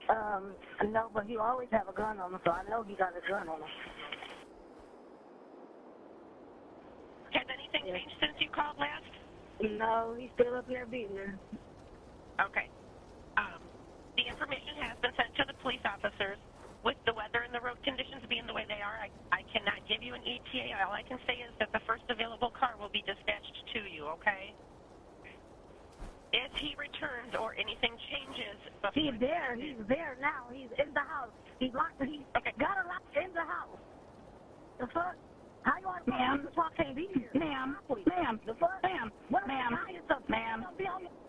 No, but he always have a gun on him, so I know he got a gun on him. Has anything changed since you called last? No, he's still up there beating her. Okay. The information has been sent to the police officers. With the weather and the road conditions being the way they are, I cannot give you an ETA. All I can say is that the first available car will be dispatched to you, okay? If he returns or anything changes... He's there now. He's in the house. He's locked. He's got a lock in the house. The fuck? How you want to ma'am? The fuck can't be here. Ma'am. The fuck? Ma'am.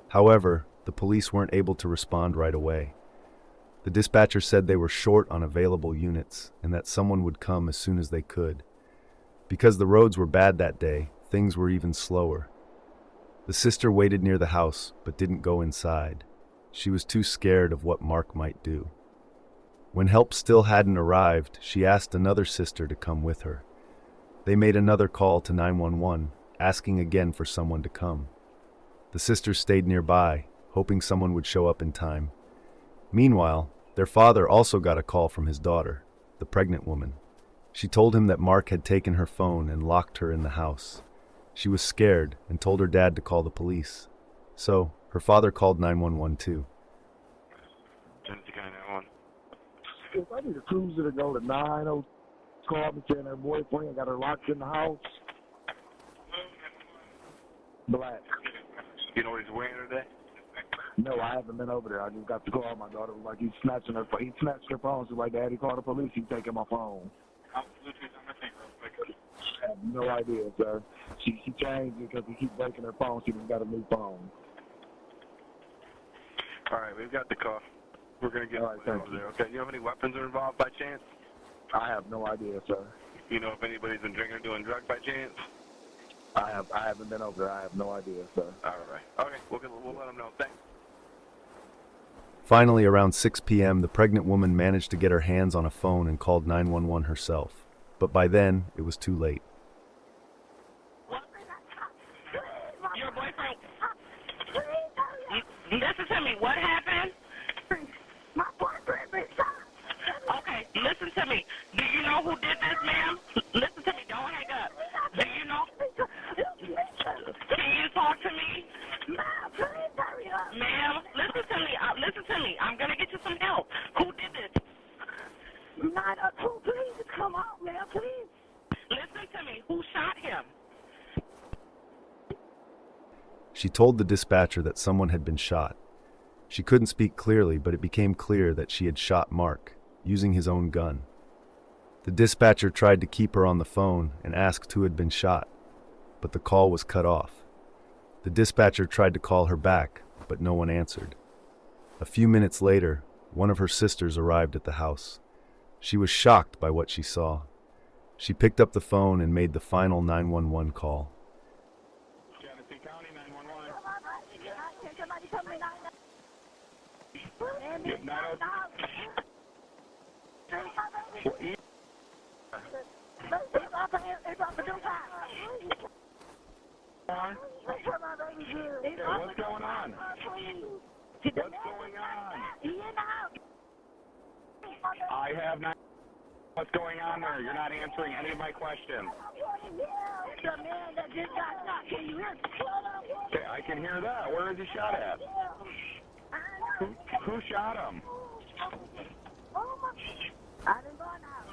However, the police weren't able to respond right away. The dispatcher said they were short on available units and that someone would come as soon as they could. Because the roads were bad that day, things were even slower. The sister waited near the house but didn't go inside. She was too scared of what Mark might do. When help still hadn't arrived, she asked another sister to come with her. They made another call to 911, asking again for someone to come. The sisters stayed nearby, hoping someone would show up in time. Meanwhile, their father also got a call from his daughter, the pregnant woman. She told him that Mark had taken her phone and locked her in the house. She was scared and told her dad to call the police. So, her father called 911 too. If I need a cruiser to go to 90, call me saying her boyfriend got her locked in the house. Black. You know what he's wearing today? No, I haven't been over there. I just got the call. My daughter was like, he snatched her phone. She's like, Daddy, call the police. He's taking my phone. I have no idea, sir. She changed it because he keeps breaking her phone. She just got a new phone. All right, we've got the call. We're going to get over there, okay? You know if any weapons are involved by chance? I have no idea, sir. You know if anybody's been drinking or doing drugs by chance? I haven't been over there. I have no idea, sir. All right. Okay, we'll let them know. Thanks. Finally, around 6 p.m., the pregnant woman managed to get her hands on a phone and called 911 herself. But by then, it was too late. Your boyfriend... Listen to me. What happened? My boyfriend been shot. Okay, listen to me. Do you know who did this, ma'am? Listen to me. Don't hang up. Do you know? Can you talk to me? Ma'am, please hurry up. Ma'am, listen to me. Listen to me. I'm going to get you some help. Who did this? 902, please come on, ma'am, please. Listen to me. Who shot him? She told the dispatcher that someone had been shot. She couldn't speak clearly, but it became clear that she had shot Mark, using his own gun. The dispatcher tried to keep her on the phone and asked who had been shot, but the call was cut off. The dispatcher tried to call her back, but no one answered. A few minutes later, one of her sisters arrived at the house. She was shocked by what she saw. She picked up the phone and made the final 911 call. Genesee County 911. Somebody come in. What's going on? What's going on? I have not. What's going on there? You're not answering any of my questions. The man that just got shot. Can you hear? Okay, I can hear that. Where is he shot at? Who shot him? I didn't go now.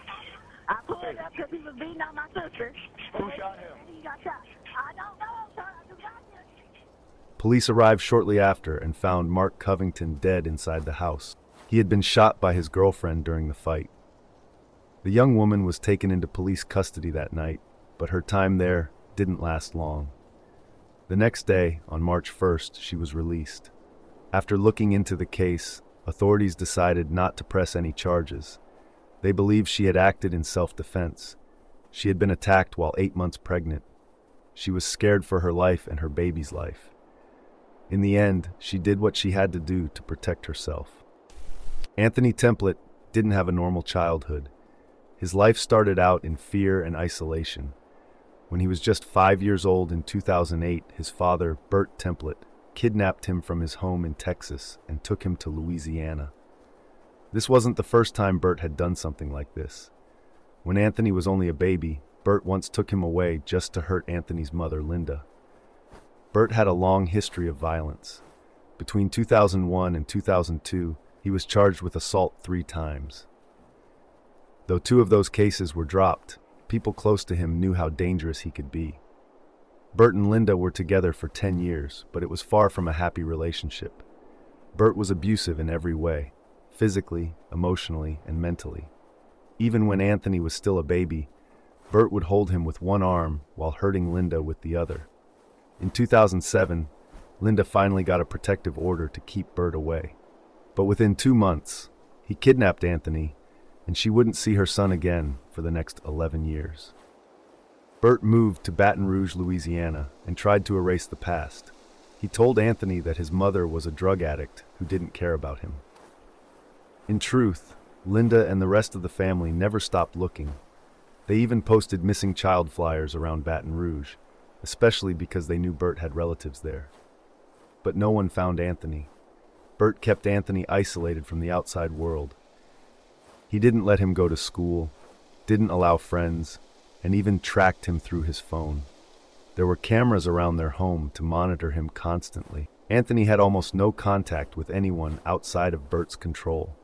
I pulled up because he was beating on my sister. Who shot him? He got shot. I don't know, sir. I do not know. Police arrived shortly after and found Mark Covington dead inside the house. He had been shot by his girlfriend during the fight. The young woman was taken into police custody that night, but her time there didn't last long. The next day, on March 1st, she was released. After looking into the case, authorities decided not to press any charges. They believed she had acted in self-defense. She had been attacked while 8 months pregnant. She was scared for her life and her baby's life. In the end, she did what she had to do to protect herself. Anthony Templet didn't have a normal childhood. His life started out in fear and isolation. When he was just 5 years old in 2008, his father, Bert Templet, kidnapped him from his home in Texas and took him to Louisiana. This wasn't the first time Bert had done something like this. When Anthony was only a baby, Bert once took him away just to hurt Anthony's mother, Linda. Bert had a long history of violence. Between 2001 and 2002, he was charged with assault 3 times. Though 2 of those cases were dropped, people close to him knew how dangerous he could be. Bert and Linda were together for 10 years, but it was far from a happy relationship. Bert was abusive in every way, physically, emotionally, and mentally. Even when Anthony was still a baby, Bert would hold him with one arm while hurting Linda with the other. In 2007, Linda finally got a protective order to keep Bert away. But within 2 months, he kidnapped Anthony, and she wouldn't see her son again for the next 11 years. Bert moved to Baton Rouge, Louisiana, and tried to erase the past. He told Anthony that his mother was a drug addict who didn't care about him. In truth, Linda and the rest of the family never stopped looking. They even posted missing child flyers around Baton Rouge, especially because they knew Bert had relatives there. But no one found Anthony. Bert kept Anthony isolated from the outside world. He didn't let him go to school, didn't allow friends, and even tracked him through his phone. There were cameras around their home to monitor him constantly. Anthony had almost no contact with anyone outside of Bert's control.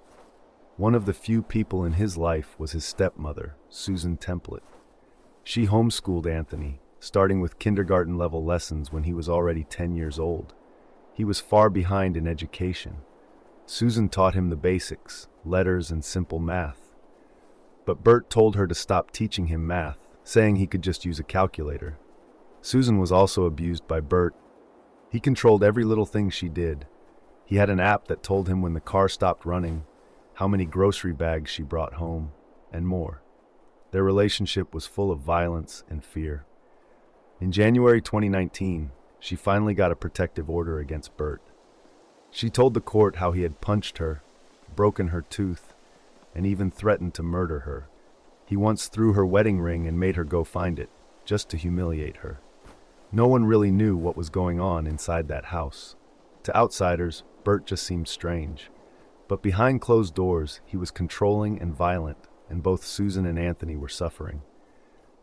One of the few people in his life was his stepmother, Susan Templet. She homeschooled Anthony, starting with kindergarten-level lessons when he was already 10 years old. He was far behind in education. Susan taught him the basics, letters and simple math. But Bert told her to stop teaching him math, saying he could just use a calculator. Susan was also abused by Bert. He controlled every little thing she did. He had an app that told him when the car stopped running, how many grocery bags she brought home, and more. Their relationship was full of violence and fear. In January 2019, she finally got a protective order against Bert. She told the court how he had punched her, broken her tooth, and even threatened to murder her. He once threw her wedding ring and made her go find it, just to humiliate her. No one really knew what was going on inside that house. To outsiders, Bert just seemed strange. But behind closed doors, he was controlling and violent, and both Susan and Anthony were suffering.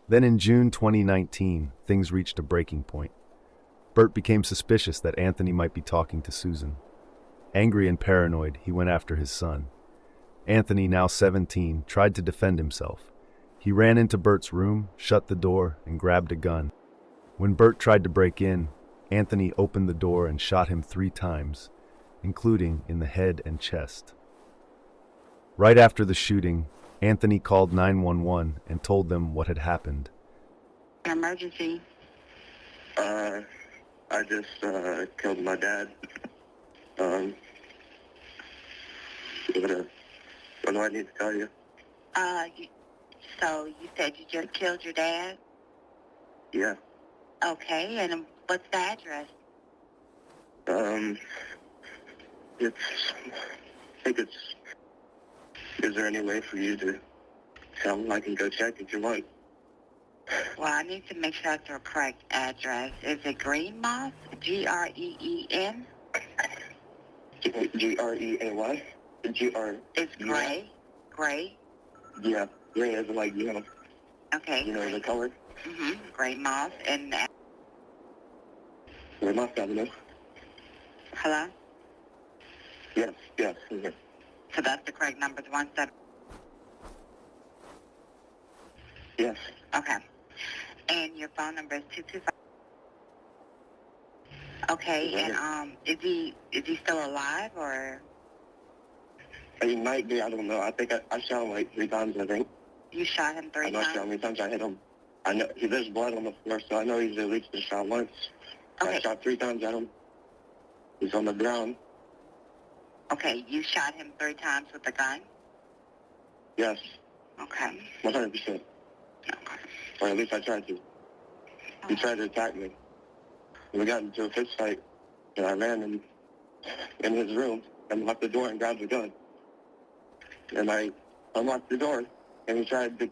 Then in June 2019, things reached a breaking point. Bert became suspicious that Anthony might be talking to Susan. Angry and paranoid, he went after his son. Anthony, now 17, tried to defend himself. He ran into Bert's room, shut the door, and grabbed a gun. When Bert tried to break in, Anthony opened the door and shot him 3 times, including in the head and chest. Right after the shooting, Anthony called 911 and told them what had happened. Emergency. I just killed my dad. What do I need to tell you? So you said you just killed your dad? Yeah. Okay, and what's the address? Is there any way for you to tell him I can go check if you want? Well, I need to make sure that's the correct address. Is it Green Moss? Green? Grey? It's gray? Gray? Yeah, gray is like, Okay. You know the color? Mm-hmm. Gray Moss. And Gray Moss Avenue. hello? Yes. Mm-hmm. So that's the correct number, the 17. Yes. Okay. And your phone number is 225. Okay, and is he still alive or? He might be, I don't know. I think I shot him like 3 times, I think. You shot him 3 times? I'm not sure how many times I hit him. I know there's blood on the floor, so I know he's at least been shot once. Okay. I shot 3 times at him. He's on the ground. Okay, you shot him 3 times with a gun? Yes. Okay. 100%. Okay. Or at least I tried to. He tried to attack me. We got into a fist fight, and I ran in his room and locked the door and grabbed the gun. And I unlocked the door, and he tried to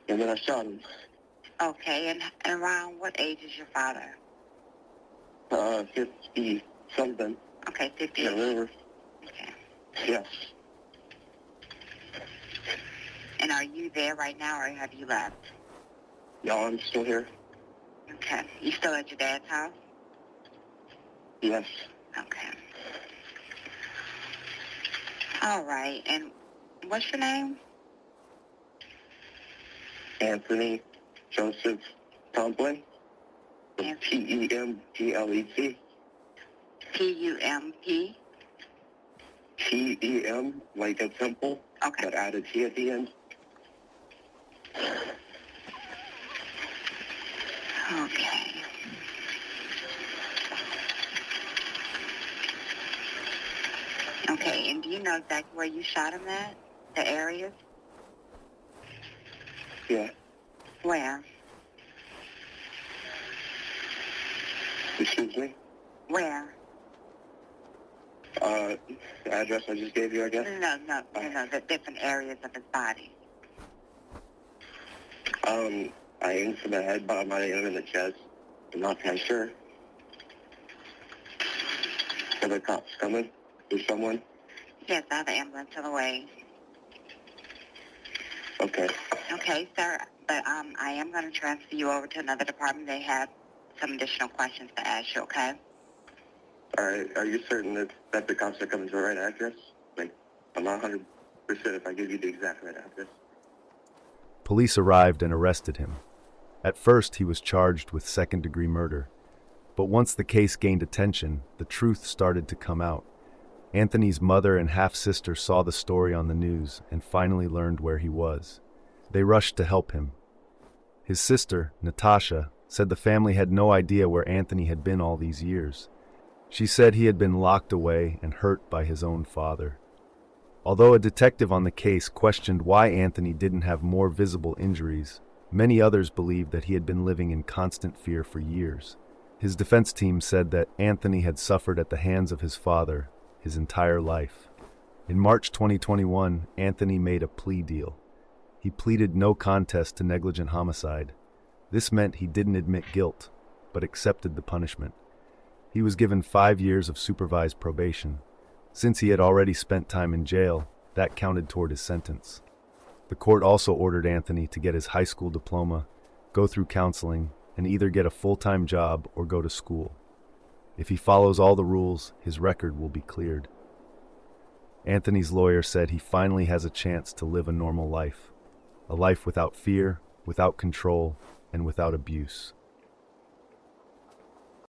and then I shot him. Okay, and around what age is your father? 50-something. Okay, 50. Yeah, whatever. Okay. Yes. And are you there right now, or have you left? No, I'm still here. Okay. You still at your dad's house? Yes. Okay. All right, and what's your name? Anthony Joseph Tomplin. P-E-M-P-L-E-T. P-U-M-P? T-E-M, like a temple, okay, but add a T at the end. Okay. Okay, and do you know exactly where you shot him at? The areas? Yeah. Where? Excuse me? Where? The address I just gave you, I guess? No, the different areas of his body. I aimed for the head, but I might have aimed in the chest. I'm not quite sure. Are the cops coming? Is someone? Yes, I have an ambulance on the way. Okay. Okay, sir, but I am going to transfer you over to another department. They have some additional questions to ask you, okay? All right. Are you certain that the cops are coming to the right address? Like, I'm not 100% if I give you the exact right address. Police arrived and arrested him. At first, he was charged with second-degree murder. But once the case gained attention, the truth started to come out. Anthony's mother and half-sister saw the story on the news and finally learned where he was. They rushed to help him. His sister, Natasha, said the family had no idea where Anthony had been all these years. She said he had been locked away and hurt by his own father. Although a detective on the case questioned why Anthony didn't have more visible injuries, many others believed that he had been living in constant fear for years. His defense team said that Anthony had suffered at the hands of his father his entire life. In March 2021, Anthony made a plea deal. He pleaded no contest to negligent homicide. This meant he didn't admit guilt, but accepted the punishment. He was given 5 years of supervised probation. Since he had already spent time in jail, that counted toward his sentence. The court also ordered Anthony to get his high school diploma, go through counseling, and either get a full-time job or go to school. If he follows all the rules, his record will be cleared. Anthony's lawyer said he finally has a chance to live a normal life, a life without fear, without control, and without abuse.